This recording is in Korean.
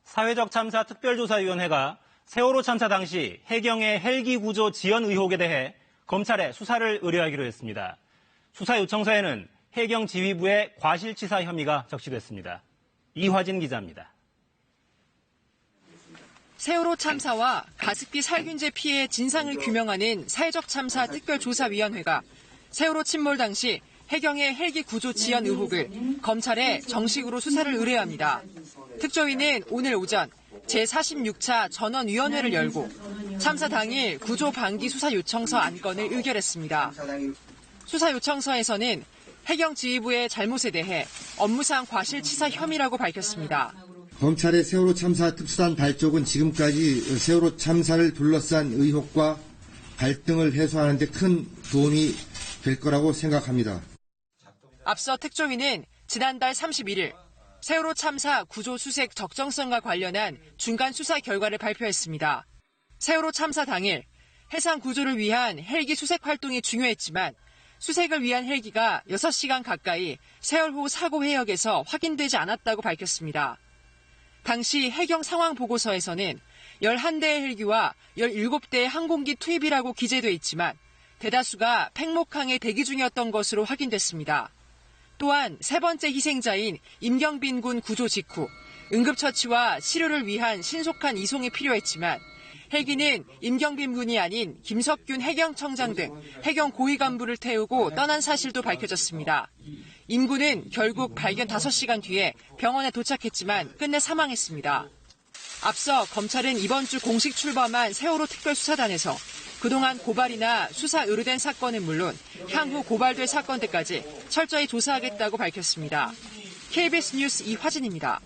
사회적 참사 특별조사위원회가 세월호 참사 당시 해경의 헬기 구조 지연 의혹에 대해 검찰에 수사를 의뢰하기로 했습니다. 수사 요청서에는 해경 지휘부의 과실치사 혐의가 적시됐습니다. 이화진 기자입니다. 세월호 참사와 가습기 살균제 피해의 진상을 규명하는 사회적 참사 특별조사위원회가 세월호 침몰 당시 해경의 헬기 구조 지연 의혹을 검찰에 정식으로 수사를 의뢰합니다. 특조위는 오늘 오전 제46차 전원위원회를 열고 참사 당일 구조 방기 수사 요청서 안건을 의결했습니다. 수사 요청서에서는 해경 지휘부의 잘못에 대해 업무상 과실치사 혐의라고 밝혔습니다. 검찰의 세월호 참사 특수단 발족은 지금까지 세월호 참사를 둘러싼 의혹과 갈등을 해소하는 데 큰 도움이 될 거라고 생각합니다. 앞서 특조위는 지난달 31일 세월호 참사 구조 수색 적정성과 관련한 중간 수사 결과를 발표했습니다. 세월호 참사 당일 해상 구조를 위한 헬기 수색 활동이 중요했지만 수색을 위한 헬기가 6시간 가까이 세월호 사고 해역에서 확인되지 않았다고 밝혔습니다. 당시 해경 상황 보고서에서는 11대의 헬기와 17대의 항공기 투입이라고 기재돼 있지만 대다수가 팽목항에 대기 중이었던 것으로 확인됐습니다. 또한 세 번째 희생자인 임경빈 군 구조 직후 응급처치와 치료를 위한 신속한 이송이 필요했지만 헬기는 임경빈 군이 아닌 김석균 해경청장 등 해경 고위 간부를 태우고 떠난 사실도 밝혀졌습니다. 임 군은 결국 발견 5시간 뒤에 병원에 도착했지만 끝내 사망했습니다. 앞서 검찰은 이번 주 공식 출범한 세월호 특별수사단에서 그동안 고발이나 수사 의뢰된 사건은 물론 향후 고발될 사건들까지 철저히 조사하겠다고 밝혔습니다. KBS 뉴스 이화진입니다.